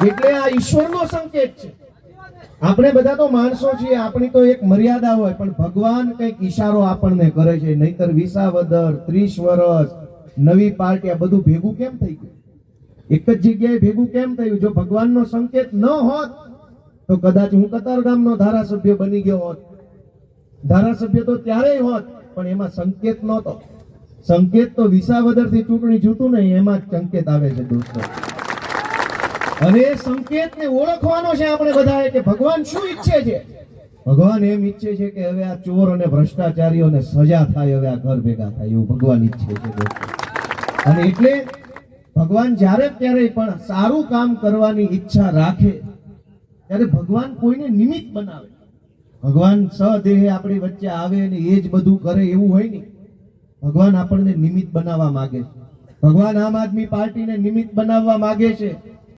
એટલે આ ઈશ્વરનો સંકેત છે. આપણે બધા તો માણસો છીએ, આપણી તો એક મર્યાદા હોય, પણ ભગવાન કઈક ઈશારો આપણને કરે છે. નહીતર વિસાવદર 30 વર્ષ નવી પાર્ટી આ બધું ભેગું કેમ થઈ ગયું? એક જ જગ્યાએ ભેગું કેમ થયું? જો ભગવાનનો સંકેત ન હોત તો કદાચ હું કતારગામનો ધારાસભ્ય બની ગયો હોત. ધારાસભ્ય તો ત્યારેય હોત, પણ એમાં સંકેત નહોતો. સંકેત તો વિસાવદરથી ચૂંટણી જીતું નહીં એમાં જ સંકેત આવે છે દોસ્તો. અને એ સંકેતને ઓળખવાનો છે આપણે બધાએ કે ભગવાન શું ઈચ્છે છે. ભગવાન એમ ઈચ્છે છે કે હવે આ ચોર અને ભ્રષ્ટાચારીઓને સજા થાય, હવે આ ઘર ભેગા થાય, એવું ભગવાન ઈચ્છે છે દોસ્તો. અને એટલે ભગવાન જ્યારે ક્યારેય પણ સારું કામ કરવાની ઈચ્છા રાખે ત્યારે ભગવાન કોઈને નિમિત્ત બનાવે. ભગવાન સદેહે આપણી વચ્ચે આવે ને એ જ બધું કરે એવું હોય નહીં. ભગવાન આપણને નિમિત્ત બનાવવા માંગે છે. ભગવાન આમ આદમી પાર્ટીને નિમિત્ત બનાવવા માંગે છે.